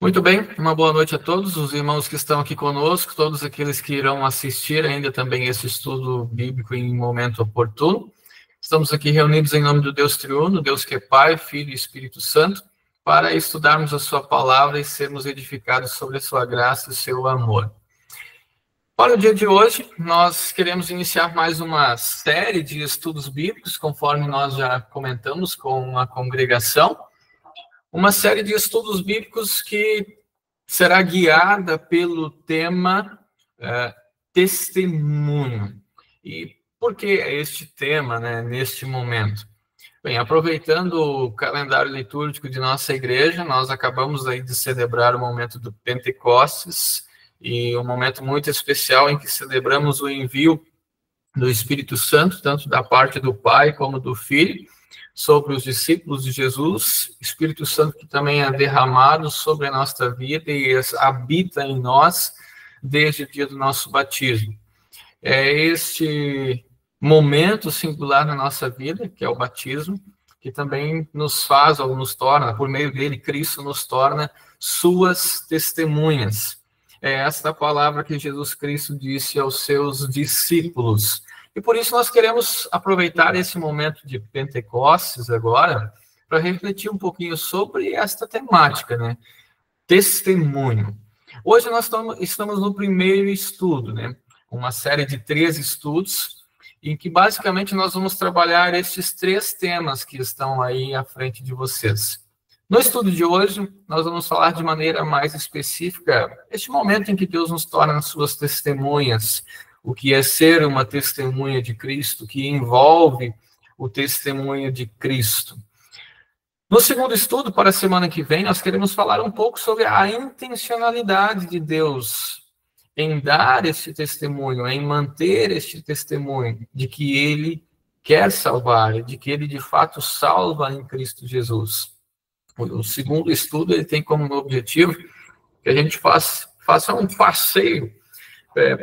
Muito bem, uma boa noite a todos os irmãos que estão aqui conosco, todos aqueles que irão assistir ainda também esse estudo bíblico em momento oportuno. Estamos aqui reunidos em nome do Deus Triuno, Deus que é Pai, Filho e Espírito Santo, para estudarmos a sua palavra e sermos edificados sobre a sua graça e o seu amor. Para o dia de hoje, nós queremos iniciar mais uma série de estudos bíblicos, conforme nós já comentamos com a congregação. Uma série de estudos bíblicos que será guiada pelo tema testemunho. E por que este tema, neste momento? Bem, aproveitando o calendário litúrgico de nossa igreja, nós acabamos aí de celebrar o momento do Pentecostes, e um momento muito especial em que celebramos o envio do Espírito Santo, tanto da parte do Pai como do Filho, sobre os discípulos de Jesus, Espírito Santo que também é derramado sobre a nossa vida e habita em nós desde o dia do nosso batismo. É este momento singular na nossa vida, que é o batismo, que também nos faz, ou nos torna, por meio dele, Cristo nos torna suas testemunhas. É esta palavra que Jesus Cristo disse aos seus discípulos. E por isso nós queremos aproveitar esse momento de Pentecostes agora para refletir um pouquinho sobre esta temática, Testemunho. Hoje nós estamos no primeiro estudo, uma série de 3 estudos, em que basicamente nós vamos trabalhar estes 3 temas que estão aí à frente de vocês. No estudo de hoje, nós vamos falar de maneira mais específica este momento em que Deus nos torna suas testemunhas, o que é ser uma testemunha de Cristo, que envolve o testemunho de Cristo. No segundo estudo, para a semana que vem, nós queremos falar um pouco sobre a intencionalidade de Deus em dar este testemunho, em manter este testemunho de que Ele quer salvar, de que Ele de fato salva em Cristo Jesus. O segundo estudo ele tem como objetivo que a gente faça um passeio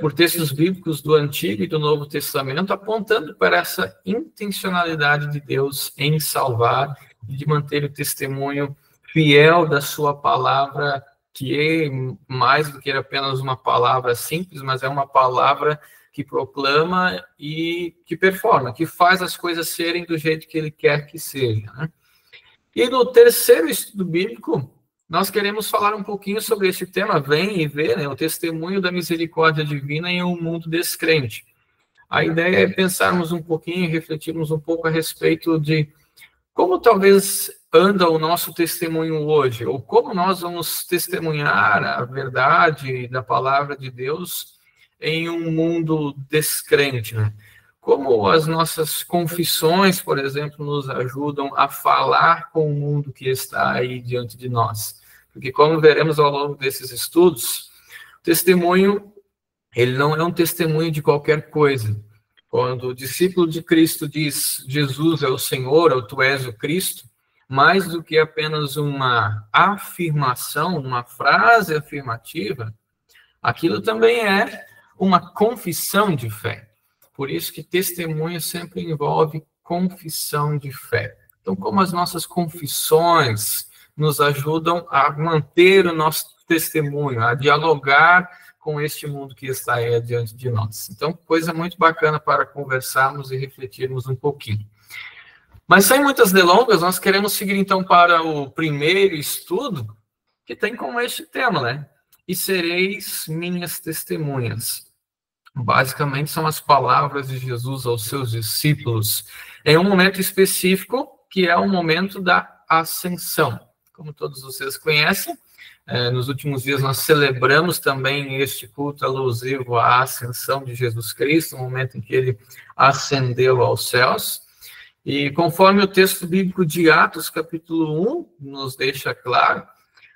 por textos bíblicos do Antigo e do Novo Testamento, apontando para essa intencionalidade de Deus em salvar e de manter o testemunho fiel da sua palavra, que é mais do que apenas uma palavra simples, mas é uma palavra que proclama e que performa, que faz as coisas serem do jeito que Ele quer que seja. E no terceiro estudo bíblico, nós queremos falar um pouquinho sobre esse tema, vem e vê, o testemunho da misericórdia divina em um mundo descrente. A ideia é pensarmos um pouquinho, refletirmos um pouco a respeito de como talvez anda o nosso testemunho hoje, ou como nós vamos testemunhar a verdade da palavra de Deus em um mundo descrente, Como as nossas confissões, por exemplo, nos ajudam a falar com o mundo que está aí diante de nós. Porque, como veremos ao longo desses estudos, o testemunho, ele não é um testemunho de qualquer coisa. Quando o discípulo de Cristo diz, Jesus é o Senhor, ou tu és o Cristo, mais do que apenas uma afirmação, uma frase afirmativa, aquilo também é uma confissão de fé. Por isso que testemunho sempre envolve confissão de fé. Então, como as nossas confissões nos ajudam a manter o nosso testemunho, a dialogar com este mundo que está aí diante de nós. Então, coisa muito bacana para conversarmos e refletirmos um pouquinho. Mas sem muitas delongas, nós queremos seguir então para o primeiro estudo, que tem como este tema, E sereis minhas testemunhas. Basicamente, são as palavras de Jesus aos seus discípulos, em um momento específico, que é o momento da ascensão. Como todos vocês conhecem, nos últimos dias nós celebramos também este culto alusivo à ascensão de Jesus Cristo, o momento em que ele ascendeu aos céus. E conforme o texto bíblico de Atos, capítulo 1, nos deixa claro,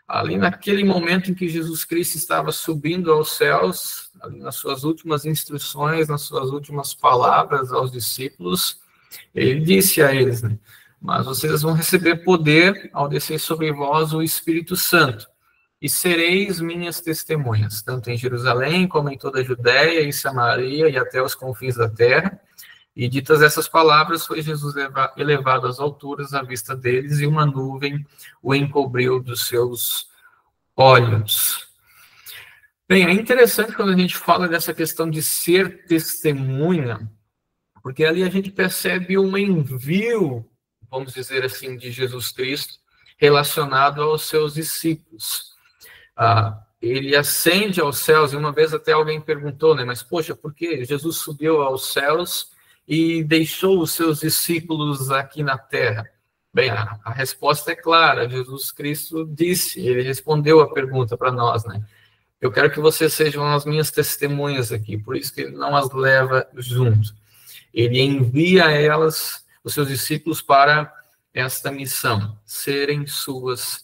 ali naquele momento em que Jesus Cristo estava subindo aos céus, ali nas suas últimas instruções, nas suas últimas palavras aos discípulos, ele disse a eles, mas vocês vão receber poder ao descer sobre vós o Espírito Santo, e sereis minhas testemunhas, tanto em Jerusalém, como em toda a Judéia e Samaria, e até os confins da terra. E ditas essas palavras, foi Jesus elevado às alturas à vista deles, e uma nuvem o encobriu dos seus olhos. Bem, é interessante quando a gente fala dessa questão de ser testemunha, porque ali a gente percebe um envio, vamos dizer assim, de Jesus Cristo relacionado aos seus discípulos. Ele ascende aos céus, e uma vez até alguém perguntou, né, mas poxa, por que Jesus subiu aos céus e deixou os seus discípulos aqui na terra? Bem, a resposta é clara, Jesus Cristo disse, ele respondeu a pergunta para nós, né? Eu quero que vocês sejam as minhas testemunhas aqui, por isso que ele não as leva junto. Ele envia elas, os seus discípulos, para esta missão, serem suas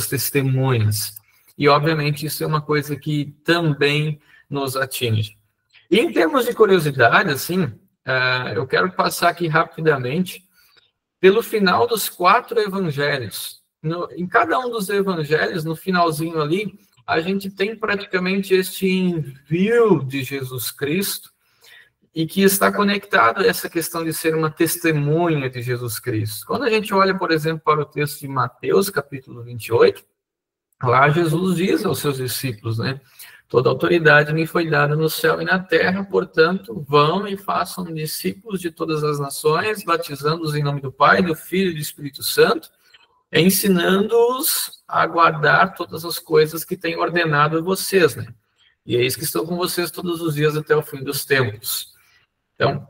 testemunhas. E, obviamente, isso é uma coisa que também nos atinge. E, em termos de curiosidade, assim, eu quero passar aqui rapidamente pelo final dos 4 evangelhos. Em cada um dos evangelhos, no finalzinho ali, a gente tem praticamente este envio de Jesus Cristo, e que está conectado a essa questão de ser uma testemunha de Jesus Cristo. Quando a gente olha, por exemplo, para o texto de Mateus, capítulo 28, lá Jesus diz aos seus discípulos, né? Toda autoridade me foi dada no céu e na terra, portanto, vão e façam discípulos de todas as nações, batizando-os em nome do Pai, do Filho e do Espírito Santo, ensinando-os a guardar todas as coisas que tenho ordenado a vocês, né? E é isso que estou com vocês todos os dias até o fim dos tempos. Então,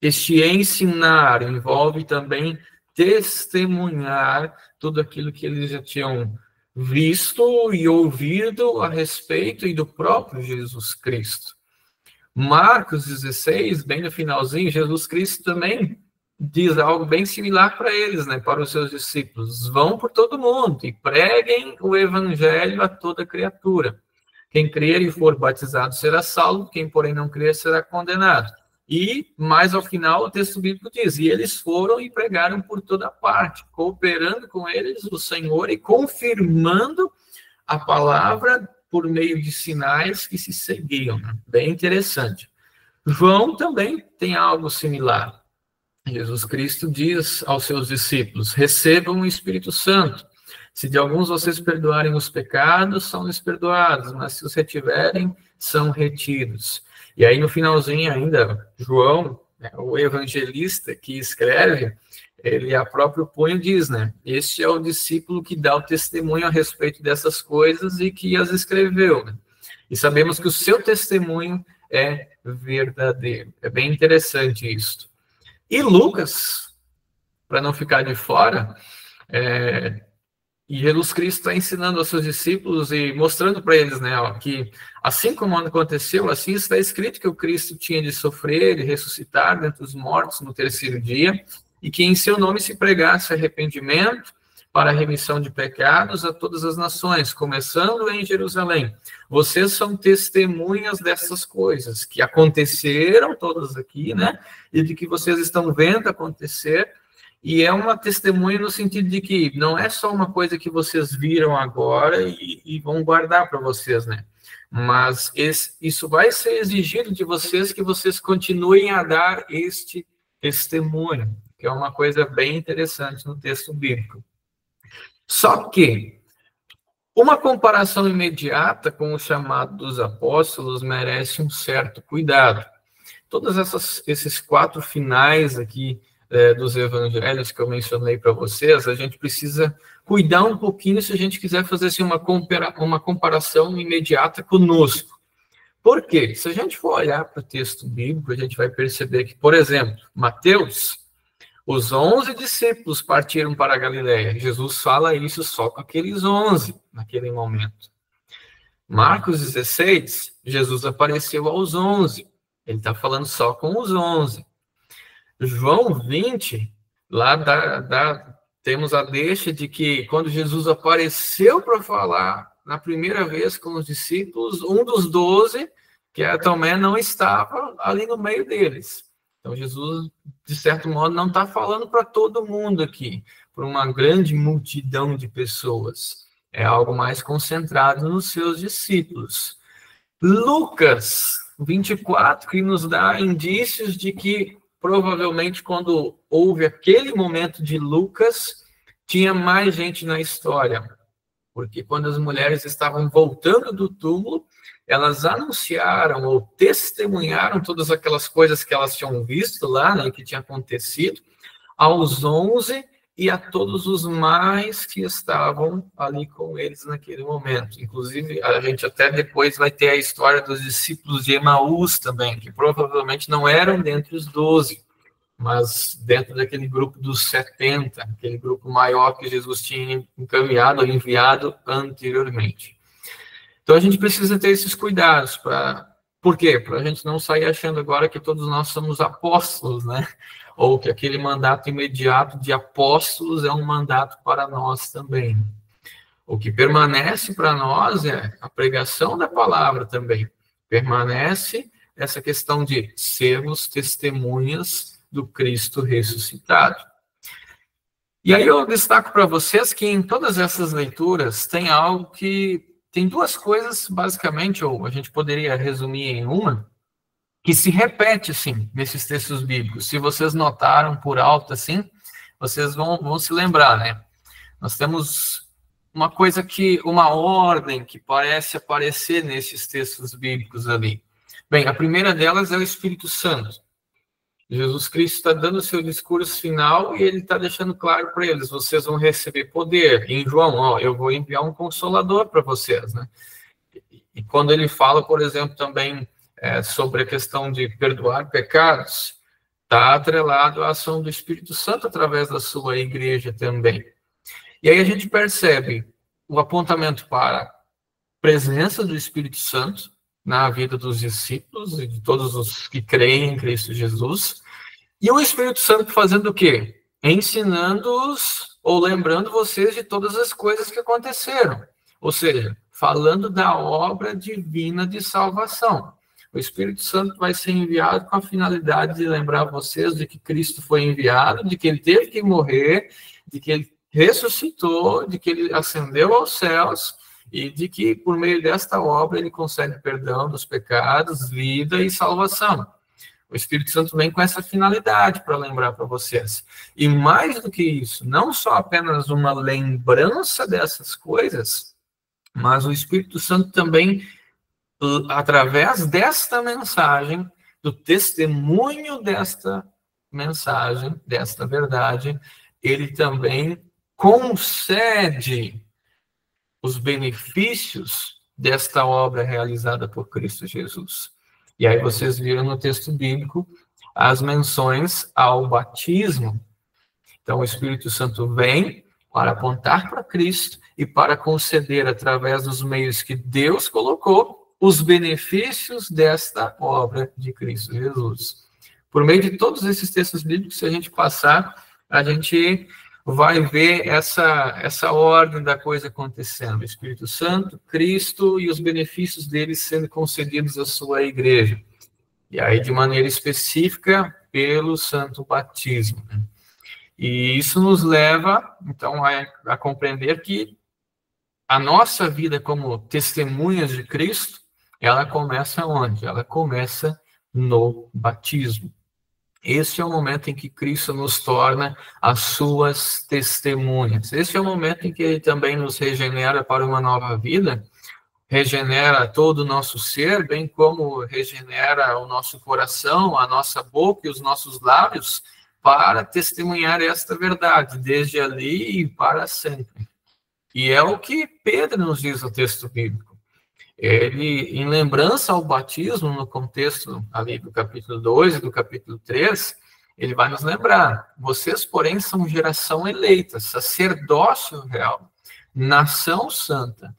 este ensinar envolve também testemunhar tudo aquilo que eles já tinham visto e ouvido a respeito e do próprio Jesus Cristo. Marcos 16, bem no finalzinho, Jesus Cristo também diz algo bem similar para eles, né, para os seus discípulos. Vão por todo mundo e preguem o evangelho a toda criatura. Quem crer e for batizado será salvo, quem porém não crer será condenado. E, mais ao final, o texto bíblico diz, e eles foram e pregaram por toda parte, cooperando com eles o Senhor e confirmando a palavra por meio de sinais que se seguiam. Bem interessante. João também tem algo similar. Jesus Cristo diz aos seus discípulos, recebam o Espírito Santo. Se de alguns vocês perdoarem os pecados, são-lhes perdoados, mas se os retiverem, são retidos. E aí, no finalzinho ainda, João, né, o evangelista que escreve, ele a próprio punho diz, né? Este é o discípulo que dá o testemunho a respeito dessas coisas e que as escreveu. Né? E sabemos que o seu testemunho é verdadeiro. É bem interessante isso. E Lucas, para não ficar de fora, e Jesus Cristo está ensinando aos seus discípulos e mostrando para eles, né, ó, que assim como aconteceu, assim está escrito que o Cristo tinha de sofrer e ressuscitar dentre os mortos no 3º dia, e que em seu nome se pregasse arrependimento para a remissão de pecados a todas as nações, começando em Jerusalém. Vocês são testemunhas dessas coisas que aconteceram todas aqui, né, e de que vocês estão vendo acontecer. E é uma testemunha no sentido de que não é só uma coisa que vocês viram agora e vão guardar para vocês, né? Mas isso vai ser exigido de vocês, que vocês continuem a dar este testemunho, que é uma coisa bem interessante no texto bíblico. Só que uma comparação imediata com o chamado dos apóstolos merece um certo cuidado. Todos esses 4 finais aqui dos evangelhos que eu mencionei para vocês, a gente precisa cuidar um pouquinho se a gente quiser fazer assim, uma comparação imediata conosco. Por quê? Se a gente for olhar para o texto bíblico, a gente vai perceber que, por exemplo, Mateus, os 11 discípulos partiram para a Galileia. Jesus fala isso só com aqueles 11 naquele momento. Marcos 16, Jesus apareceu aos 11. Ele está falando só com os 11. João 20, lá temos a deixa de que quando Jesus apareceu para falar na primeira vez com os discípulos, um dos 12, que é Tomé, não estava ali no meio deles. Então Jesus, de certo modo, não está falando para todo mundo aqui, para uma grande multidão de pessoas. É algo mais concentrado nos seus discípulos. Lucas 24, que nos dá indícios de que provavelmente quando houve aquele momento de Lucas, tinha mais gente na história. porque quando as mulheres estavam voltando do túmulo, elas anunciaram ou testemunharam todas aquelas coisas que elas tinham visto lá, né, que tinha acontecido, aos 11 e a todos os mais que estavam ali com eles naquele momento. Inclusive, a gente até depois vai ter a história dos discípulos de Emaús também, que provavelmente não eram dentre os 12, mas dentro daquele grupo dos 70, aquele grupo maior que Jesus tinha encaminhado ou enviado anteriormente. Então, a gente precisa ter esses cuidados. Por quê? Para a gente não sair achando agora que todos nós somos apóstolos, né? Ou que aquele mandato imediato de apóstolos é um mandato para nós também. O que permanece para nós é a pregação da palavra também. Permanece essa questão de sermos testemunhas do Cristo ressuscitado. E aí eu destaco para vocês que em todas essas leituras tem algo que... Tem duas coisas, basicamente, ou a gente poderia resumir em uma, que se repete, assim, nesses textos bíblicos. Se vocês notaram por alto, assim, vocês vão se lembrar, né? Nós temos uma ordem que parece aparecer nesses textos bíblicos ali. Bem, a primeira delas é o Espírito Santo. Jesus Cristo está dando o seu discurso final e ele está deixando claro para eles, vocês vão receber poder. Em João, ó, eu vou enviar um consolador para vocês, né? E quando ele fala, por exemplo, também sobre a questão de perdoar pecados, está atrelado à ação do Espírito Santo através da sua igreja também. E aí a gente percebe o apontamento para a presença do Espírito Santo na vida dos discípulos e de todos os que creem em Cristo Jesus. E o Espírito Santo fazendo o quê? Ensinando-os ou lembrando vocês de todas as coisas que aconteceram. Ou seja, falando da obra divina de salvação. O Espírito Santo vai ser enviado com a finalidade de lembrar vocês de que Cristo foi enviado, de que ele teve que morrer, de que ele ressuscitou, de que ele ascendeu aos céus e de que, por meio desta obra, ele concede perdão dos pecados, vida e salvação. O Espírito Santo vem com essa finalidade para lembrar para vocês. E mais do que isso, não só apenas uma lembrança dessas coisas, mas o Espírito Santo também, através desta mensagem, do testemunho desta mensagem, desta verdade, ele também concede os benefícios desta obra realizada por Cristo Jesus. E aí vocês viram no texto bíblico as menções ao batismo. Então, o Espírito Santo vem para apontar para Cristo e para conceder, através dos meios que Deus colocou, os benefícios desta obra de Cristo Jesus. Por meio de todos esses textos bíblicos, se a gente passar, a gente vai ver essa ordem da coisa acontecendo. O Espírito Santo, Cristo e os benefícios deles sendo concedidos à sua igreja. E aí, de maneira específica, pelo santo batismo. E isso nos leva, então, a compreender que a nossa vida como testemunhas de Cristo, ela começa onde? Ela começa no batismo. Esse é o momento em que Cristo nos torna as suas testemunhas. Esse é o momento em que ele também nos regenera para uma nova vida, regenera todo o nosso ser, bem como regenera o nosso coração, a nossa boca e os nossos lábios, para testemunhar esta verdade, desde ali e para sempre. E é o que Pedro nos diz no texto bíblico. Ele, em lembrança ao batismo, no contexto ali do capítulo 2 e do capítulo 3, ele vai nos lembrar, vocês, porém, são geração eleita, sacerdócio real, nação santa,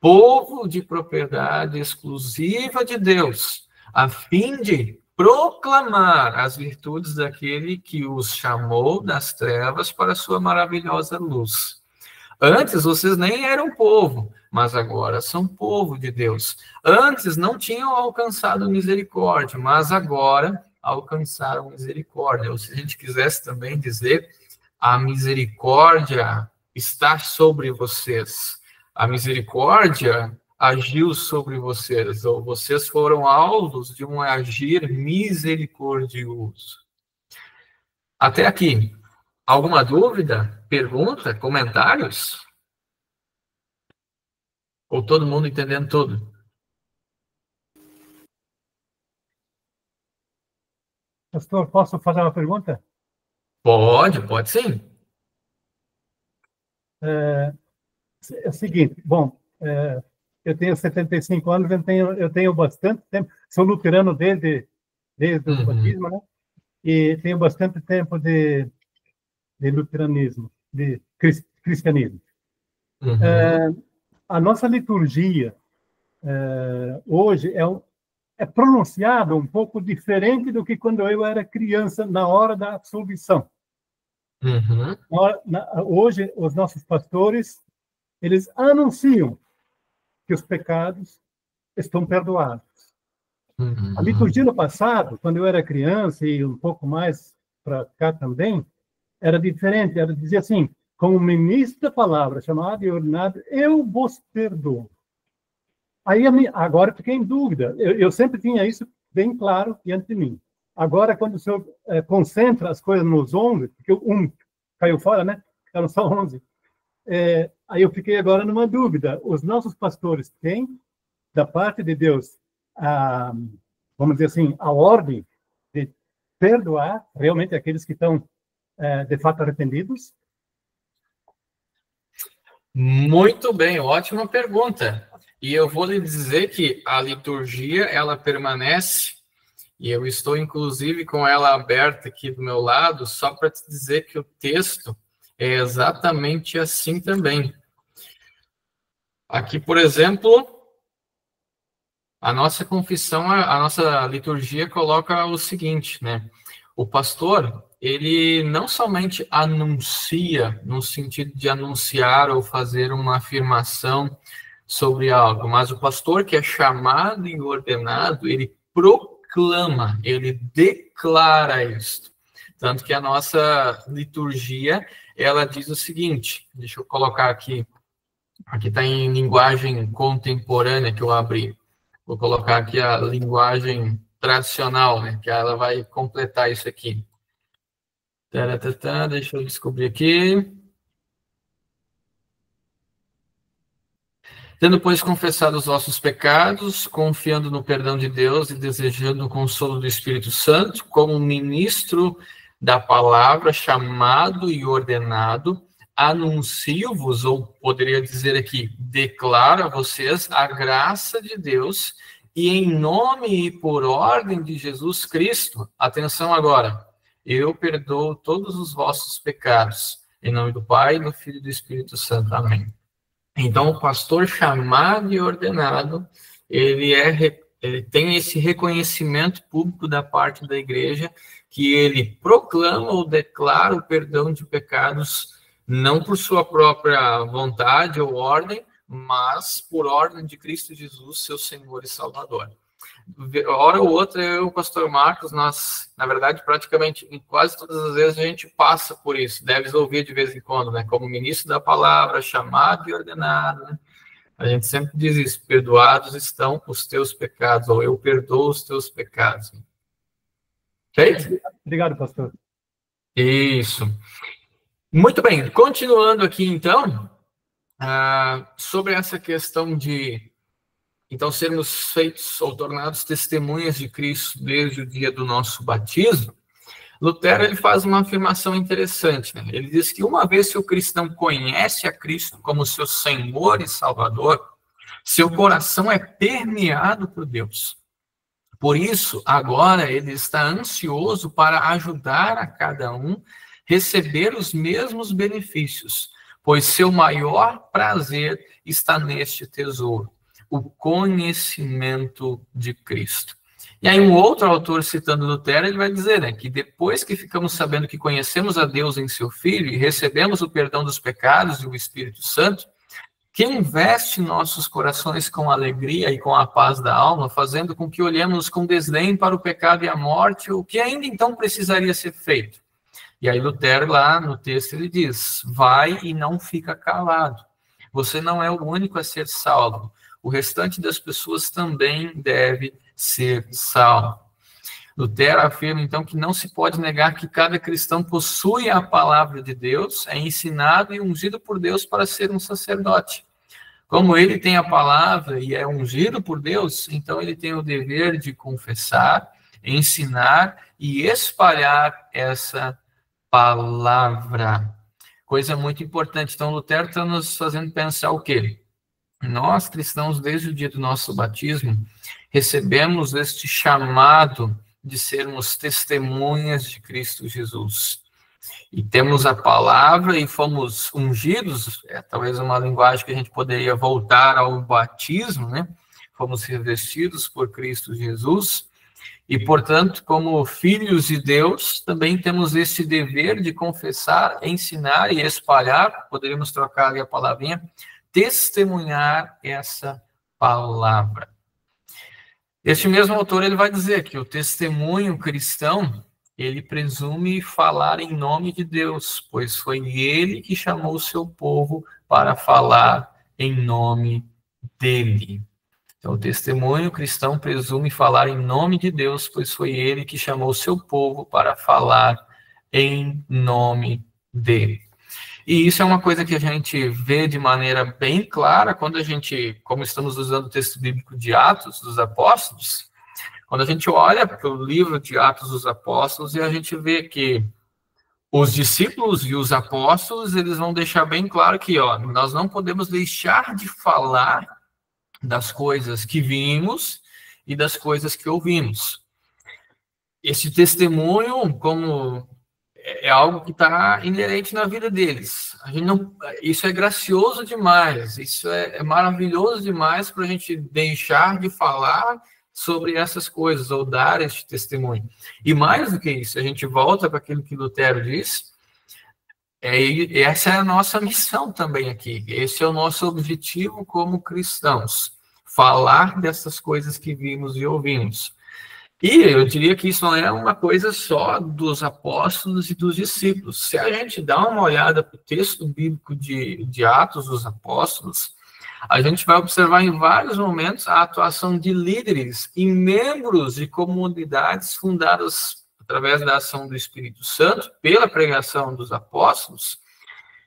povo de propriedade exclusiva de Deus, a fim de proclamar as virtudes daquele que os chamou das trevas para a sua maravilhosa luz. Antes vocês nem eram povo, mas agora são povo de Deus. Antes não tinham alcançado misericórdia, mas agora alcançaram misericórdia. Ou se a gente quisesse também dizer, a misericórdia está sobre vocês. A misericórdia agiu sobre vocês, ou vocês foram alvos de um agir misericordioso. Até aqui. Alguma dúvida? Pergunta? Comentários? Ou todo mundo entendendo tudo? Pastor, posso fazer uma pergunta? Pode sim. É o seguinte, bom, eu tenho 75 anos, eu tenho bastante tempo, sou luterano desde o Uhum, batismo, né? E tenho bastante tempo de luteranismo, de cristianismo. uhum, A nossa liturgia hoje é pronunciada um pouco diferente do que quando eu era criança, na hora da absolvição. uhum, Hoje, os nossos pastores, eles anunciam que os pecados estão perdoados. A liturgia uhum, no passado, quando eu era criança e um pouco mais para cá também, era diferente. Ela dizia assim, como ministro da palavra, chamado e ordenado, eu vos perdoo. Aí, agora eu fiquei em dúvida. Eu sempre tinha isso bem claro diante de mim. Agora, quando o senhor concentra as coisas nos 11, porque um caiu fora, né? Eram só 11. Aí eu fiquei agora numa dúvida. Os nossos pastores têm, da parte de Deus, a, vamos dizer assim, a ordem de perdoar realmente aqueles que estão, de fato, arrependidos? Muito bem, ótima pergunta. E eu vou lhe dizer que a liturgia, ela permanece, e eu estou, inclusive, com ela aberta aqui do meu lado, só para te dizer que o texto é exatamente assim também. Aqui, por exemplo, a nossa confissão, a nossa liturgia coloca o seguinte, né? O pastor, ele não somente anuncia, no sentido de anunciar ou fazer uma afirmação sobre algo, mas o pastor que é chamado e ordenado, ele proclama, ele declara isto. Tanto que a nossa liturgia, ela diz o seguinte, deixa eu colocar aqui está em linguagem contemporânea que eu abri. Vou colocar aqui a linguagem tradicional, né? Que ela vai completar isso aqui. Taratata, deixa eu descobrir aqui. Tendo, pois, confessado os vossos pecados, confiando no perdão de Deus e desejando o consolo do Espírito Santo, como ministro da palavra, chamado e ordenado, anuncio-vos, ou poderia dizer aqui, declaro a vocês a graça de Deus, e em nome e por ordem de Jesus Cristo, atenção agora, eu perdoo todos os vossos pecados. Em nome do Pai, do Filho e do Espírito Santo. Amém. Então, o pastor chamado e ordenado, ele tem esse reconhecimento público da parte da igreja, que ele proclama ou declara o perdão de pecados, não por sua própria vontade ou ordem, mas por ordem de Cristo Jesus, seu Senhor e Salvador. Hora ou outra, eu e o pastor Marcos, nós, na verdade, praticamente, em quase todas as vezes, a gente passa por isso. Deves ouvir de vez em quando, né? Como ministro da palavra, chamado e ordenado, né? A gente sempre diz isso, perdoados estão os teus pecados, ou eu perdoo os teus pecados. Feito? Obrigado, pastor. Isso. Muito bem, continuando aqui, então, sobre essa questão de então, sermos feitos ou tornados testemunhas de Cristo desde o dia do nosso batismo, Lutero ele faz uma afirmação interessante. Né? Ele diz que uma vez que o cristão conhece a Cristo como seu Senhor e Salvador, seu coração é permeado por Deus. Por isso, agora ele está ansioso para ajudar a cada um receber os mesmos benefícios, pois seu maior prazer está neste tesouro, o conhecimento de Cristo. E aí um outro autor, citando Lutero, ele vai dizer, né, que depois que ficamos sabendo que conhecemos a Deus em seu Filho e recebemos o perdão dos pecados e o Espírito Santo, que investe nossos corações com alegria e com a paz da alma, fazendo com que olhemos com desdém para o pecado e a morte, o que ainda então precisaria ser feito. E aí Lutero, lá no texto, ele diz, vai e não fica calado. Você não é o único a ser salvo. O restante das pessoas também deve ser salvo. Lutero afirma, então, que não se pode negar que cada cristão possui a palavra de Deus, é ensinado e ungido por Deus para ser um sacerdote. Como ele tem a palavra e é ungido por Deus, então ele tem o dever de confessar, ensinar e espalhar essa palavra. Coisa muito importante. Então, Lutero está nos fazendo pensar o quê? Nós, cristãos, desde o dia do nosso batismo, recebemos este chamado de sermos testemunhas de Cristo Jesus. E temos a palavra e fomos ungidos, talvez uma linguagem que a gente poderia voltar ao batismo, né? Fomos revestidos por Cristo Jesus. E, portanto, como filhos de Deus, também temos esse dever de confessar, ensinar e espalhar, poderíamos trocar ali a palavrinha, testemunhar essa palavra. Este mesmo autor, ele vai dizer que o testemunho cristão, ele presume falar em nome de Deus, pois foi ele que chamou o seu povo para falar em nome dele. Então, o testemunho cristão presume falar em nome de Deus, pois foi ele que chamou o seu povo para falar em nome dele. E isso é uma coisa que a gente vê de maneira bem clara quando a gente, como estamos usando o texto bíblico de Atos dos Apóstolos, quando a gente olha para o livro de Atos dos Apóstolos e a gente vê que os discípulos e os apóstolos, eles vão deixar bem claro que, nós não podemos deixar de falar das coisas que vimos e das coisas que ouvimos. Esse testemunho, como é algo que está inerente na vida deles. A gente não, isso é gracioso demais, isso é maravilhoso demais para a gente deixar de falar sobre essas coisas, ou dar este testemunho. E mais do que isso, a gente volta para aquilo que Lutero disse, essa é a nossa missão também aqui, esse é o nosso objetivo como cristãos, falar dessas coisas que vimos e ouvimos. E eu diria que isso não é uma coisa só dos apóstolos e dos discípulos. Se a gente dá uma olhada para o texto bíblico de Atos dos Apóstolos, a gente vai observar em vários momentos a atuação de líderes e membros de comunidades fundadas através da ação do Espírito Santo, pela pregação dos apóstolos,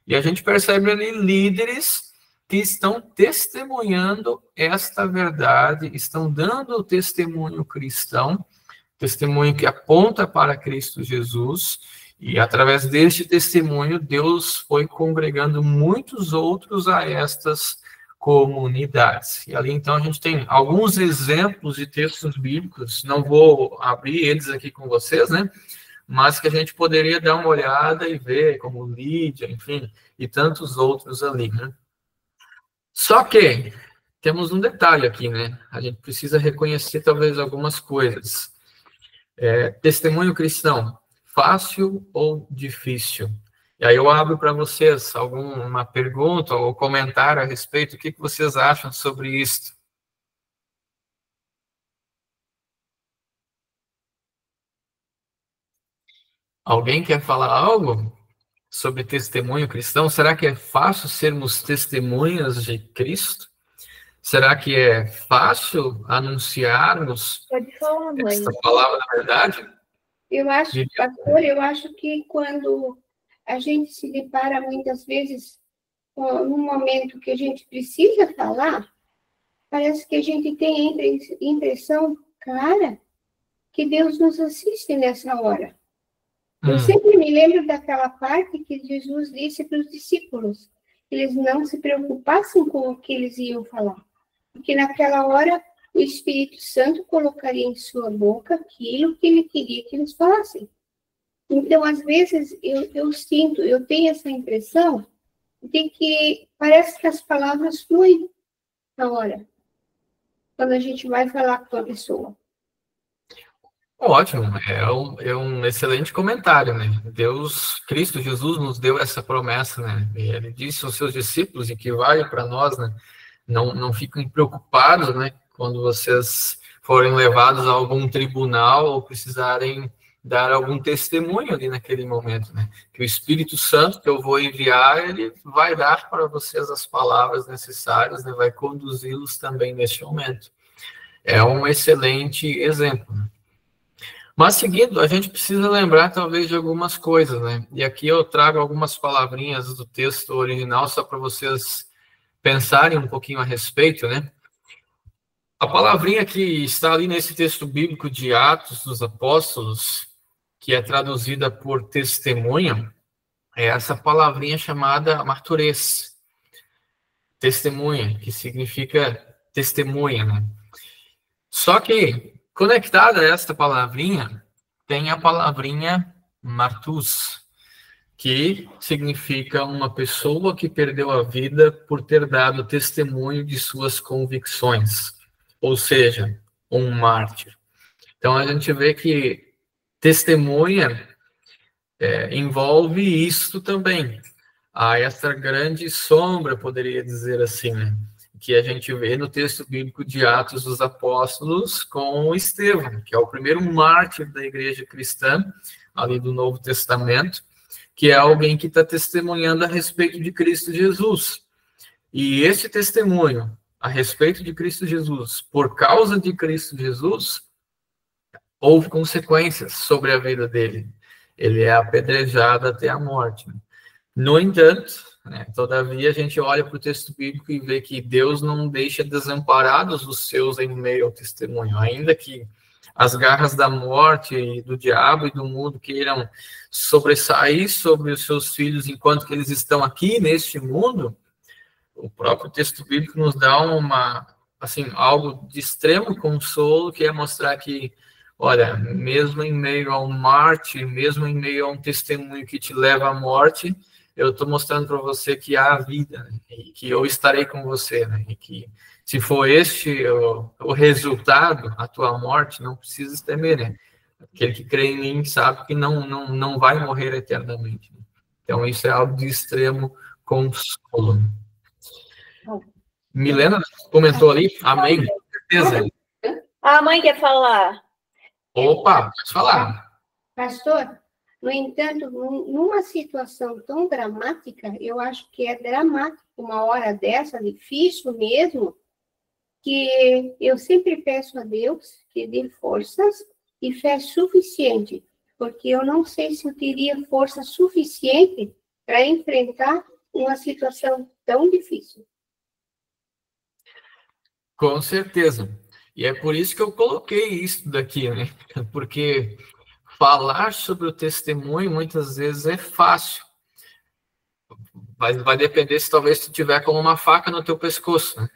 e a gente percebe ali líderes que estão testemunhando esta verdade, estão dando o testemunho cristão, testemunho que aponta para Cristo Jesus, e através deste testemunho, Deus foi congregando muitos outros a estas comunidades. E ali, então, a gente tem alguns exemplos de textos bíblicos, não vou abrir eles aqui com vocês, né? Mas que a gente poderia dar uma olhada e ver, como Lídia, enfim, e tantos outros ali, né? Só que temos um detalhe aqui, né? A gente precisa reconhecer talvez algumas coisas. Testemunho cristão, fácil ou difícil? E aí eu abro para vocês alguma pergunta ou comentário a respeito, o que vocês acham sobre isso? Alguém quer falar algo sobre testemunho cristão? Será que é fácil sermos testemunhas de Cristo? Será que é fácil anunciarmos essa palavra da verdade? Pastor, eu acho que quando a gente se depara muitas vezes num momento que a gente precisa falar, parece que a gente tem a impressão clara que Deus nos assiste nessa hora. Eu sempre me lembro daquela parte que Jesus disse para os discípulos, que eles não se preocupassem com o que eles iam falar, porque naquela hora o Espírito Santo colocaria em sua boca aquilo que ele queria que eles falassem. Então, às vezes, eu tenho essa impressão de que parece que as palavras fluem na hora, quando a gente vai falar com a pessoa. Ótimo, é um excelente comentário, né? Cristo Jesus nos deu essa promessa, né? Ele disse aos seus discípulos, e que vale para nós, né? Não fiquem preocupados, né? Quando vocês forem levados a algum tribunal ou precisarem dar algum testemunho ali naquele momento, né? Que o Espírito Santo que eu vou enviar, ele vai dar para vocês as palavras necessárias, né? Vai conduzi-los também neste momento. É um excelente exemplo, né? Mas, seguindo, a gente precisa lembrar, talvez, de algumas coisas, né? E aqui eu trago algumas palavrinhas do texto original, só para vocês pensarem um pouquinho a respeito, né? A palavrinha que está ali nesse texto bíblico de Atos dos Apóstolos, que é traduzida por testemunha, é essa palavrinha chamada marturês, testemunha, que significa testemunha, né? Só que, conectada a esta palavrinha, tem a palavrinha martus, que significa uma pessoa que perdeu a vida por ter dado testemunho de suas convicções, ou seja, um mártir. Então, a gente vê que testemunha envolve isto também. Há essa grande sombra, poderia dizer assim, né? Que a gente vê no texto bíblico de Atos dos Apóstolos com Estevão, que é o primeiro mártir da igreja cristã, ali do Novo Testamento, que é alguém que está testemunhando a respeito de Cristo Jesus. E esse testemunho a respeito de Cristo Jesus, por causa de Cristo Jesus, houve consequências sobre a vida dele. Ele é apedrejado até a morte. No entanto, todavia, a gente olha para o texto bíblico e vê que Deus não deixa desamparados os seus em meio ao testemunho, ainda que as garras da morte, do diabo e do mundo queiram sobressair sobre os seus filhos enquanto que eles estão aqui neste mundo, o próprio texto bíblico nos dá algo de extremo consolo, que é mostrar que, olha, mesmo em meio a um mártir, mesmo em meio a um testemunho que te leva à morte, eu estou mostrando para você que há vida, né? E que eu estarei com você, né? E que se for este o resultado, a tua morte, não precisas temer, né? Aquele que crê em mim sabe que não vai morrer eternamente. Né? Então, isso é algo de extremo consolo. Milena comentou ali, amém, com certeza. A mãe quer falar. Opa, pode falar. Pastor, no entanto, numa situação tão dramática, eu acho que é dramático uma hora dessa, difícil mesmo, que eu sempre peço a Deus que dê forças e fé suficiente, porque eu não sei se eu teria força suficiente para enfrentar uma situação tão difícil. Com certeza. E é por isso que eu coloquei isso daqui, né? Porque falar sobre o testemunho muitas vezes é fácil. Vai depender se talvez tu tiver como uma faca no teu pescoço, né?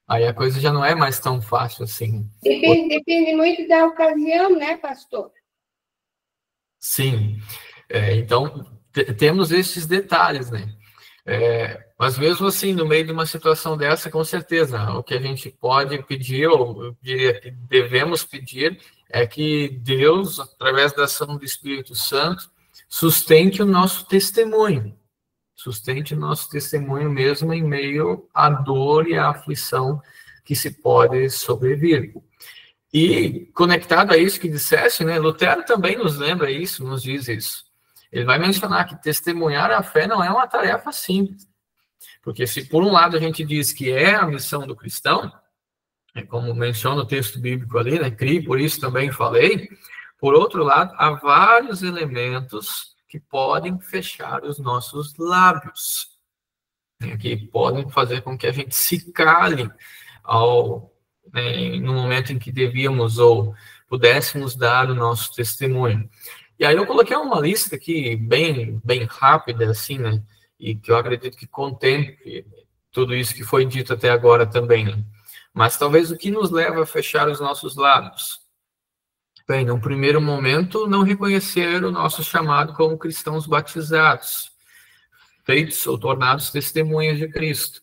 Aí a coisa já não é mais tão fácil assim. Depende muito da ocasião, né, pastor? Sim. Então, temos esses detalhes, né? Mas mesmo assim, no meio de uma situação dessa, com certeza, o que a gente pode pedir, ou eu diria que devemos pedir, é que Deus, através da ação do Espírito Santo, sustente o nosso testemunho. Sustente o nosso testemunho mesmo em meio à dor e à aflição que se pode sobrevir. E conectado a isso que disseste, né, Lutero também nos lembra isso, nos diz isso. Ele vai mencionar que testemunhar a fé não é uma tarefa simples. Porque se por um lado a gente diz que é a missão do cristão, como menciona o texto bíblico ali, né, CRI, por isso também falei, por outro lado, há vários elementos que podem fechar os nossos lábios, né, que podem fazer com que a gente se cale no momento em que devíamos ou pudéssemos dar o nosso testemunho. E aí eu coloquei uma lista aqui bem rápida, assim, né, e que eu acredito que contemple tudo isso que foi dito até agora também, né? Mas talvez o que nos leva a fechar os nossos lábios? Bem, num primeiro momento, não reconhecer o nosso chamado como cristãos batizados, feitos ou tornados testemunhas de Cristo.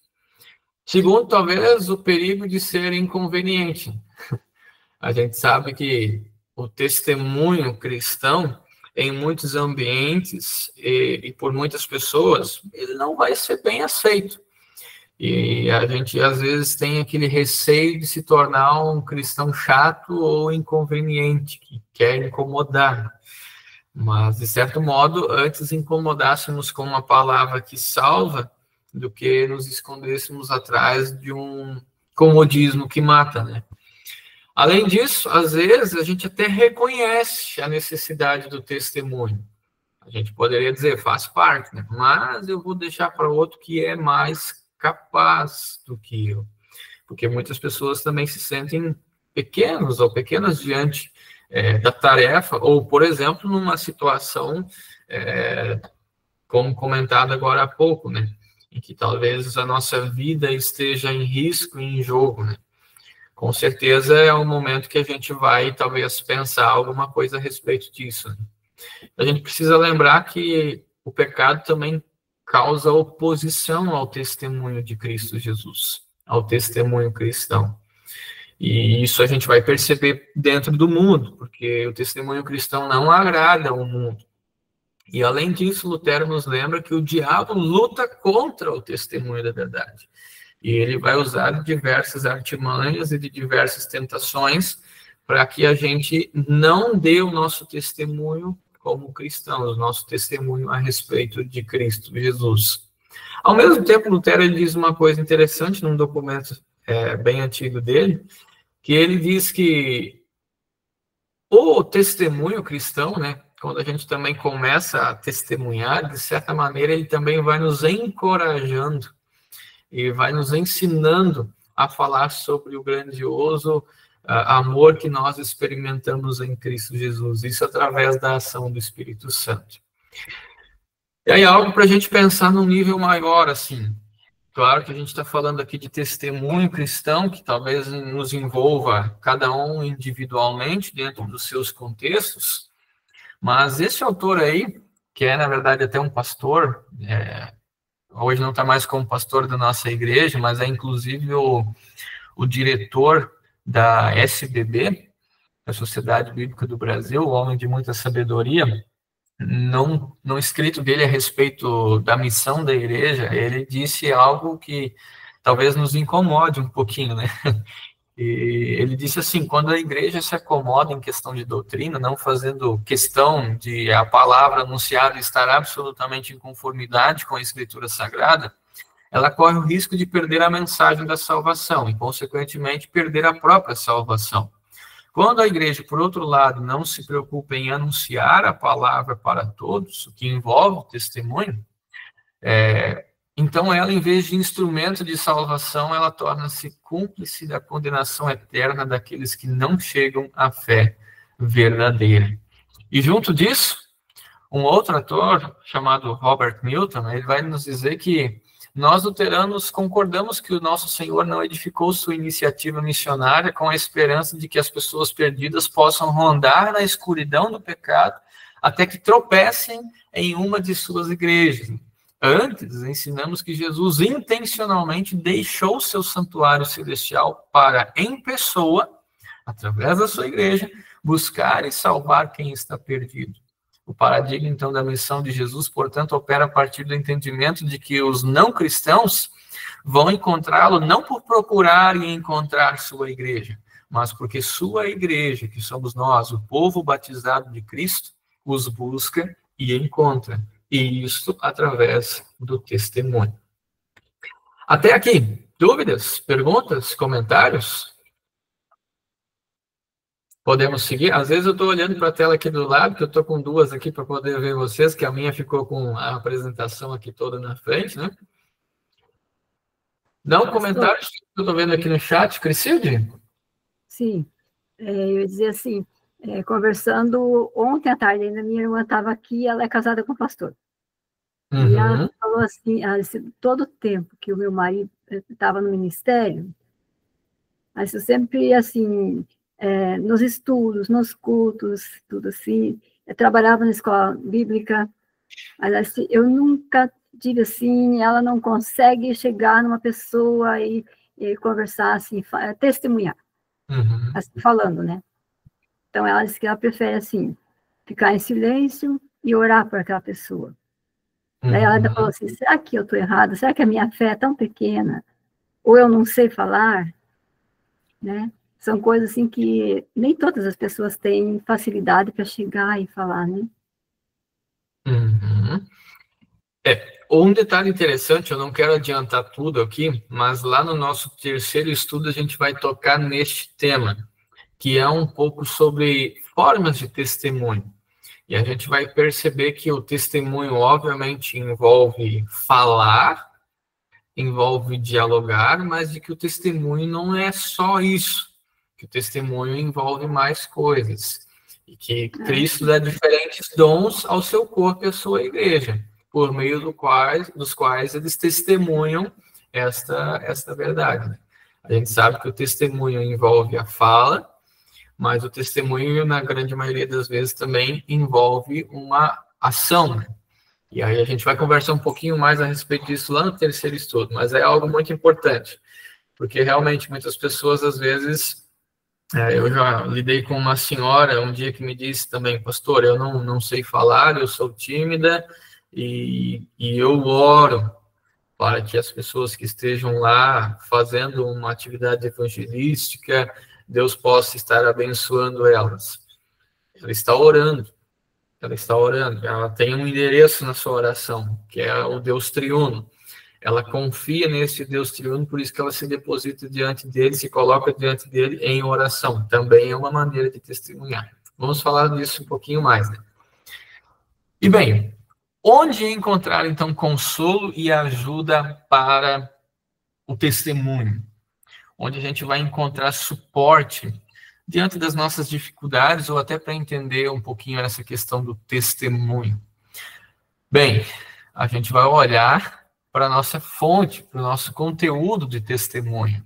Segundo, talvez o perigo de ser inconveniente. A gente sabe que o testemunho cristão, em muitos ambientes e por muitas pessoas, ele não vai ser bem aceito. E a gente, às vezes, tem aquele receio de se tornar um cristão chato ou inconveniente, que quer incomodar. Mas, de certo modo, antes incomodássemos com uma palavra que salva do que nos escondêssemos atrás de um comodismo que mata, né? Além disso, às vezes, a gente até reconhece a necessidade do testemunho. A gente poderia dizer, faz parte, né? Mas eu vou deixar para outro que é mais capaz do que eu. Porque muitas pessoas também se sentem pequenos ou pequenas diante da tarefa, ou, por exemplo, numa situação, como comentado agora há pouco, né? Em que talvez a nossa vida esteja em risco, em jogo, né? Com certeza é um momento que a gente vai, talvez, pensar alguma coisa a respeito disso, né? A gente precisa lembrar que o pecado também causa oposição ao testemunho de Cristo Jesus, ao testemunho cristão. E isso a gente vai perceber dentro do mundo, porque o testemunho cristão não agrada ao mundo. E, além disso, Lutero nos lembra que o diabo luta contra o testemunho da verdade. E ele vai usar de diversas artimanhas e de diversas tentações para que a gente não dê o nosso testemunho como cristãos, o nosso testemunho a respeito de Cristo Jesus. Ao mesmo tempo, Lutero ele diz uma coisa interessante num documento bem antigo dele, que ele diz que o testemunho cristão, né, quando a gente também começa a testemunhar, de certa maneira, ele também vai nos encorajando e vai nos ensinando a falar sobre o grandioso amor que nós experimentamos em Cristo Jesus, isso através da ação do Espírito Santo. E aí algo para a gente pensar num nível maior, assim. Claro que a gente está falando aqui de testemunho cristão, que talvez nos envolva cada um individualmente dentro dos seus contextos, mas esse autor aí, que é, na verdade, até um pastor, hoje não está mais como pastor da nossa igreja, mas é, inclusive, o diretor da SBB, a Sociedade Bíblica do Brasil, o homem de muita sabedoria. No escrito dele a respeito da missão da igreja, ele disse algo que talvez nos incomode um pouquinho, né? E ele disse assim: quando a igreja se acomoda em questão de doutrina, não fazendo questão de a palavra anunciada estar absolutamente em conformidade com a Escritura Sagrada, ela corre o risco de perder a mensagem da salvação e, consequentemente, perder a própria salvação. Quando a igreja, por outro lado, não se preocupa em anunciar a palavra para todos, o que envolve o testemunho, então ela, em vez de instrumento de salvação, ela torna-se cúmplice da condenação eterna daqueles que não chegam à fé verdadeira. E junto disso, um outro autor, chamado Robert Milton, ele vai nos dizer que nós, luteranos, concordamos que o nosso Senhor não edificou sua iniciativa missionária com a esperança de que as pessoas perdidas possam rondar na escuridão do pecado até que tropecem em uma de suas igrejas. Antes, ensinamos que Jesus intencionalmente deixou seu santuário celestial para, em pessoa, através da sua igreja, buscar e salvar quem está perdido. O paradigma, então, da missão de Jesus, portanto, opera a partir do entendimento de que os não cristãos vão encontrá-lo não por procurar e encontrar sua igreja, mas porque sua igreja, que somos nós, o povo batizado de Cristo, os busca e encontra. E isso através do testemunho. Até aqui, dúvidas, perguntas, comentários? Podemos seguir? Às vezes eu estou olhando para a tela aqui do lado, que eu estou com duas aqui para poder ver vocês, que a minha ficou com a apresentação aqui toda na frente, né? Não, comentários que eu estou vendo aqui no chat. Crisilde? Sim, eu ia dizer assim, conversando ontem à tarde, ainda minha irmã estava aqui, ela é casada com o pastor. Uhum. E ela falou assim, todo o tempo que o meu marido estava no ministério, mas eu sempre, assim, nos estudos, nos cultos, tudo assim, eu trabalhava na escola bíblica, mas assim, eu nunca tive assim, ela não consegue chegar numa pessoa e conversar assim, testemunhar, assim, falando, né? Então ela disse que ela prefere assim, ficar em silêncio e orar por aquela pessoa. Daí ela ainda falou assim, será que eu estou errada? Será que a minha fé é tão pequena? Ou eu não sei falar? Né? São coisas assim que nem todas as pessoas têm facilidade para chegar e falar, né? Um detalhe interessante, eu não quero adiantar tudo aqui, mas lá no nosso terceiro estudo a gente vai tocar neste tema, que é um pouco sobre formas de testemunho. E a gente vai perceber que o testemunho, obviamente, envolve falar, envolve dialogar, mas de que o testemunho não é só isso, que o testemunho envolve mais coisas, e que Cristo dá diferentes dons ao seu corpo e à sua igreja, por meio dos quais eles testemunham esta verdade. A gente sabe que o testemunho envolve a fala, mas o testemunho, na grande maioria das vezes, também envolve uma ação. E aí a gente vai conversar um pouquinho mais a respeito disso lá no terceiro estudo, mas é algo muito importante, porque realmente muitas pessoas, às vezes, eu já lidei com uma senhora um dia que me disse também, pastor, eu não sei falar, eu sou tímida, e eu oro para que as pessoas que estejam lá fazendo uma atividade evangelística, Deus possa estar abençoando elas. Ela está orando, ela tem um endereço na sua oração, que é o Deus triuno. Ela confia nesse Deus triuno, por isso que ela se deposita diante dele, se coloca diante dele em oração. Também é uma maneira de testemunhar. Vamos falar disso um pouquinho mais, né? E bem, onde encontrar, então, consolo e ajuda para o testemunho? Onde a gente vai encontrar suporte diante das nossas dificuldades, ou até para entender um pouquinho essa questão do testemunho. Bem, a gente vai olhar para a nossa fonte, para o nosso conteúdo de testemunho.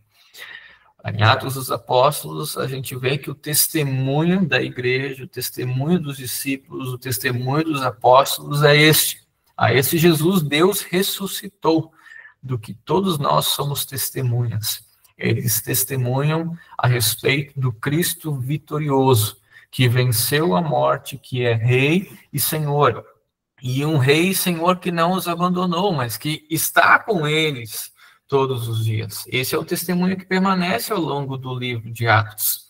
Em Atos dos Apóstolos, a gente vê que o testemunho da igreja, o testemunho dos discípulos, o testemunho dos apóstolos é este. A esse Jesus, Deus ressuscitou, do que todos nós somos testemunhas. Eles testemunham a respeito do Cristo vitorioso, que venceu a morte, que é Rei e Senhor. E um Rei e Senhor que não os abandonou, mas que está com eles todos os dias. Esse é o testemunho que permanece ao longo do livro de Atos.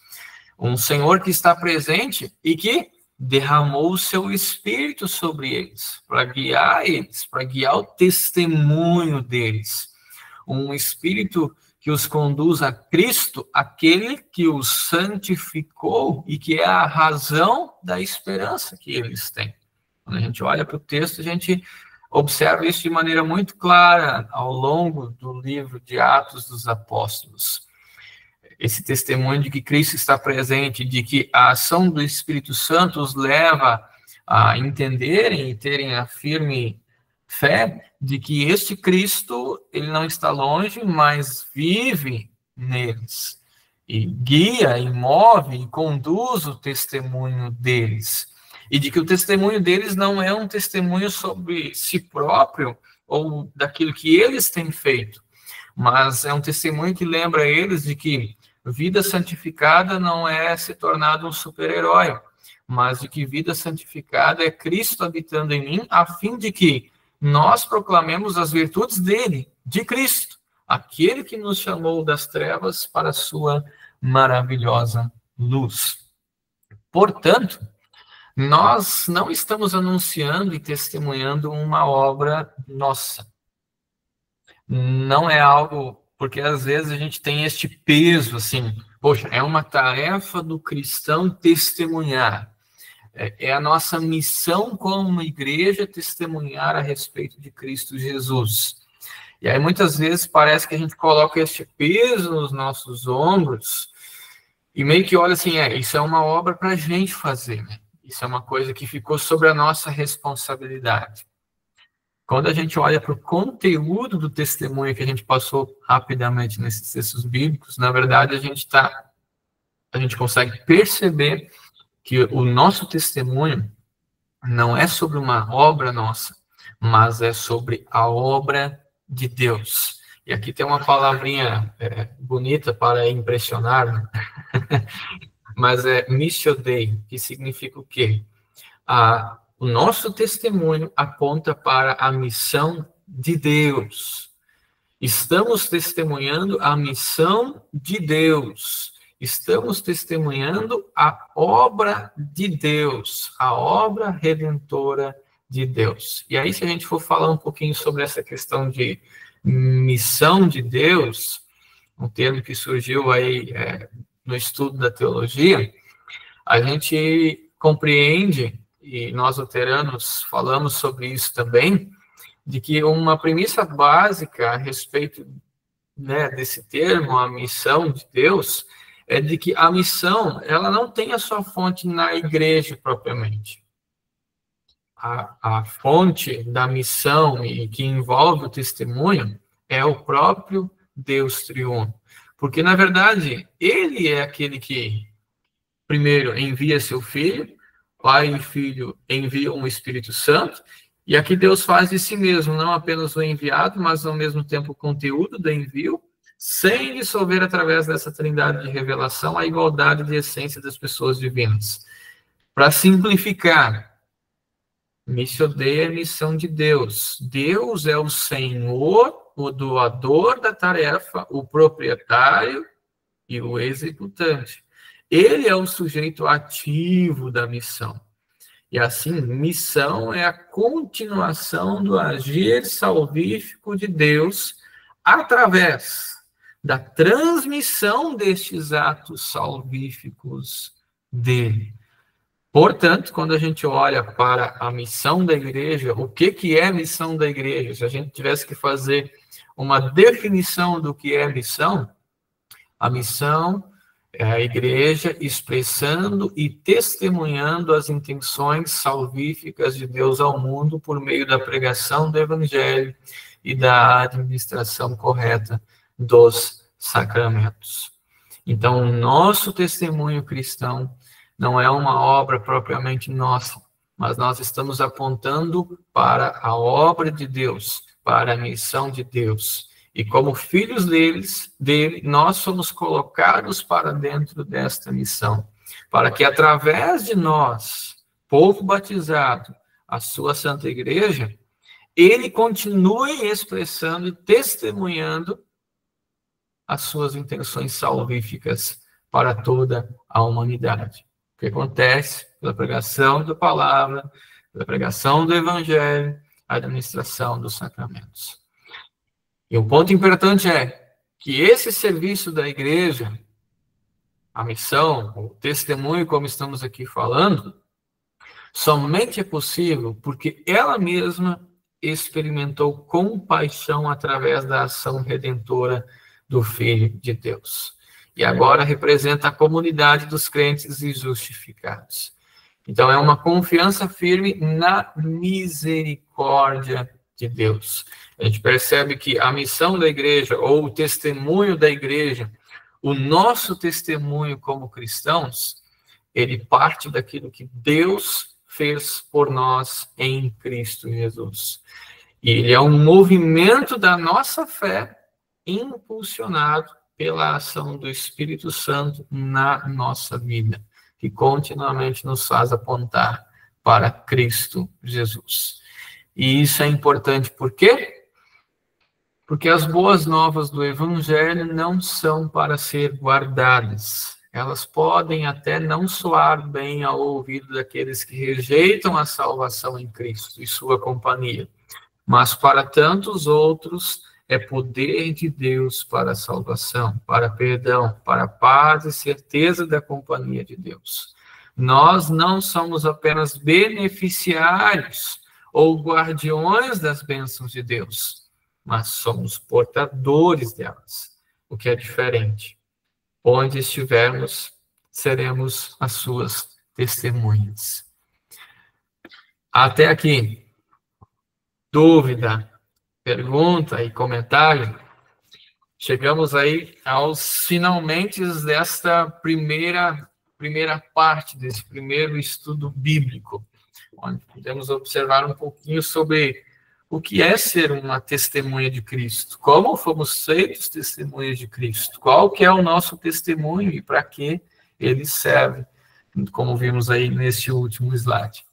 Um Senhor que está presente e que derramou o seu Espírito sobre eles, para guiar o testemunho deles. Um Espírito que os conduz a Cristo, aquele que os santificou e que é a razão da esperança que eles têm. Quando a gente olha para o texto, a gente observa isso de maneira muito clara ao longo do livro de Atos dos Apóstolos. Esse testemunho de que Cristo está presente, de que a ação do Espírito Santo os leva a entenderem e terem a firme fé de que este Cristo, ele não está longe, mas vive neles. E guia, e move, e conduz o testemunho deles. E de que o testemunho deles não é um testemunho sobre si próprio, ou daquilo que eles têm feito, mas é um testemunho que lembra eles de que vida santificada não é se tornar um super-herói, mas de que vida santificada é Cristo habitando em mim, a fim de que nós proclamemos as virtudes dele, de Cristo, aquele que nos chamou das trevas para a sua maravilhosa luz. Portanto, nós não estamos anunciando e testemunhando uma obra nossa. Não é algo, porque às vezes a gente tem este peso, assim, poxa, é uma tarefa do cristão testemunhar. É a nossa missão como igreja testemunhar a respeito de Cristo Jesus. E aí muitas vezes parece que a gente coloca este peso nos nossos ombros e meio que olha assim, isso é uma obra para a gente fazer, né? Isso é uma coisa que ficou sobre a nossa responsabilidade. Quando a gente olha para o conteúdo do testemunho que a gente passou rapidamente nesses textos bíblicos, na verdade a gente consegue perceber que o nosso testemunho não é sobre uma obra nossa, mas é sobre a obra de Deus. E aqui tem uma palavrinha bonita para impressionar, né? Mas é missio Dei, que significa o quê? O nosso testemunho aponta para a missão de Deus. Estamos testemunhando a missão de Deus. Estamos testemunhando a obra de Deus, a obra redentora de Deus. E aí, se a gente for falar um pouquinho sobre essa questão de missão de Deus, um termo que surgiu aí no estudo da teologia, a gente compreende, e nós luteranos falamos sobre isso também, de que uma premissa básica a respeito, né, desse termo, a missão de Deus, é de que a missão, ela não tem a sua fonte na igreja propriamente. A fonte da missão e que envolve o testemunho é o próprio Deus triuno. Porque, na verdade, ele é aquele que, primeiro, envia seu Filho, Pai e Filho enviam o Espírito Santo, e aqui Deus faz de si mesmo, não apenas o enviado, mas ao mesmo tempo o conteúdo do envio, sem dissolver através dessa trindade de revelação a igualdade de essência das pessoas divinas. Para simplificar, Missio Dei é a missão de Deus. Deus é o Senhor, o doador da tarefa, o proprietário e o executante. Ele é o sujeito ativo da missão. E assim, missão é a continuação do agir salvífico de Deus através da transmissão destes atos salvíficos dele. Portanto, quando a gente olha para a missão da igreja, o que é a missão da igreja? Se a gente tivesse que fazer uma definição do que é missão, a missão é a igreja expressando e testemunhando as intenções salvíficas de Deus ao mundo por meio da pregação do evangelho e da administração correta dos sacramentos. Então, o nosso testemunho cristão não é uma obra propriamente nossa, mas nós estamos apontando para a obra de Deus, para a missão de Deus. E como filhos dele, nós somos colocados para dentro desta missão, para que através de nós, povo batizado, a sua Santa Igreja, ele continue expressando e testemunhando as suas intenções salvíficas para toda a humanidade. O que acontece pela pregação da palavra, pela pregação do evangelho, a administração dos sacramentos. E o ponto importante é que esse serviço da igreja, a missão, o testemunho, como estamos aqui falando, somente é possível porque ela mesma experimentou compaixão através da ação redentora do Filho de Deus. E agora representa a comunidade dos crentes e justificados. Então, é uma confiança firme na misericórdia de Deus. A gente percebe que a missão da igreja, ou o testemunho da igreja, o nosso testemunho como cristãos, ele parte daquilo que Deus fez por nós em Cristo Jesus. E ele é um movimento da nossa fé impulsionado pela ação do Espírito Santo na nossa vida, que continuamente nos faz apontar para Cristo Jesus. E isso é importante por quê? Porque as boas novas do Evangelho não são para ser guardadas. Elas podem até não soar bem ao ouvido daqueles que rejeitam a salvação em Cristo e sua companhia, mas para tantos outros é poder de Deus para a salvação, para perdão, para a paz e certeza da companhia de Deus. Nós não somos apenas beneficiários ou guardiões das bênçãos de Deus, mas somos portadores delas, o que é diferente. Onde estivermos, seremos as suas testemunhas. Até aqui. Dúvida? Pergunta e comentário, chegamos aí aos finalmente desta primeira parte, desse primeiro estudo bíblico, onde podemos observar um pouquinho sobre o que é ser uma testemunha de Cristo, como fomos feitos testemunhas de Cristo, qual que é o nosso testemunho e para que ele serve, como vimos aí neste último slide.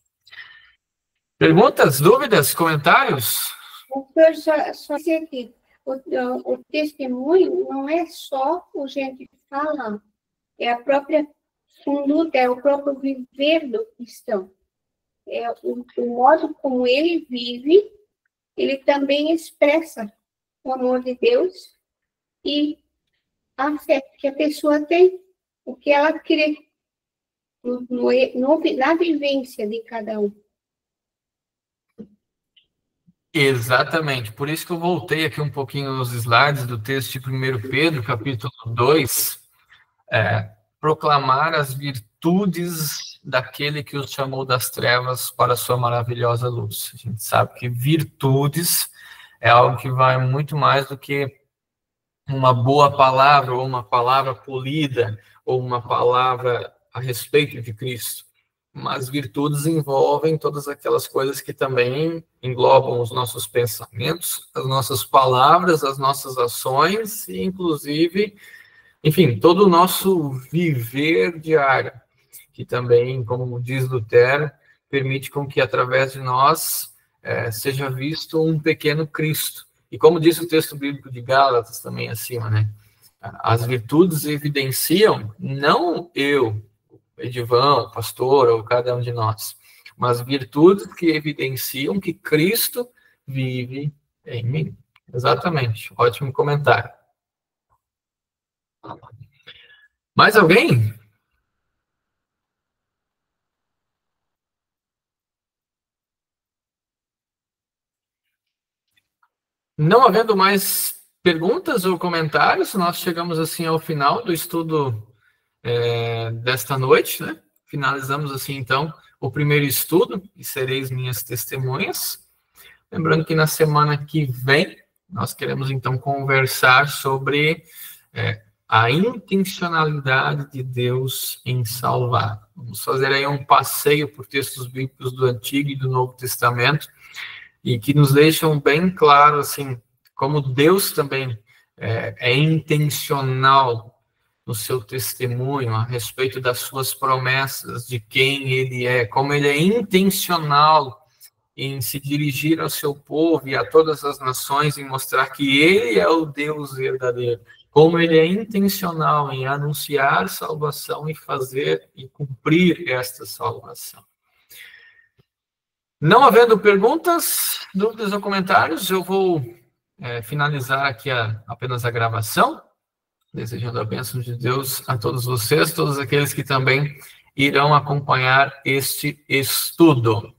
Perguntas, dúvidas, comentários? Só dizer que o testemunho não é só o gente falar, é a própria conduta, é o próprio viver do cristão. É o modo como ele vive, ele também expressa o amor de Deus e a fé que a pessoa tem, o que ela crê na vivência de cada um. Exatamente, por isso que eu voltei aqui um pouquinho nos slides do texto de 1 Pedro, capítulo 2, proclamar as virtudes daquele que os chamou das trevas para a sua maravilhosa luz. A gente sabe que virtudes é algo que vai muito mais do que uma boa palavra, ou uma palavra polida, ou uma palavra a respeito de Cristo. Mas virtudes envolvem todas aquelas coisas que também englobam os nossos pensamentos, as nossas palavras, as nossas ações e, inclusive, enfim, todo o nosso viver diário, que também, como diz Lutero, permite com que, através de nós, seja visto um pequeno Cristo. E como diz o texto bíblico de Gálatas, também acima, né? As virtudes evidenciam, não eu, Edivão, pastor, ou cada um de nós, mas virtudes que evidenciam que Cristo vive em mim. Exatamente, ótimo comentário. Mais alguém? Não havendo mais perguntas ou comentários, nós chegamos assim ao final do estudo desta noite, né? Finalizamos assim, então, o primeiro estudo, e sereis minhas testemunhas. Lembrando que na semana que vem, nós queremos, então, conversar sobre a intencionalidade de Deus em salvar. Vamos fazer aí um passeio por textos bíblicos do Antigo e do Novo Testamento, e que nos deixam bem claro, assim, como Deus também é intencional no seu testemunho a respeito das suas promessas, de quem ele é, como ele é intencional em se dirigir ao seu povo e a todas as nações, em mostrar que ele é o Deus verdadeiro, como ele é intencional em anunciar salvação e fazer e cumprir esta salvação. Não havendo perguntas, dúvidas ou comentários, eu vou finalizar aqui apenas a gravação, desejando a bênção de Deus a todos vocês, todos aqueles que também irão acompanhar este estudo.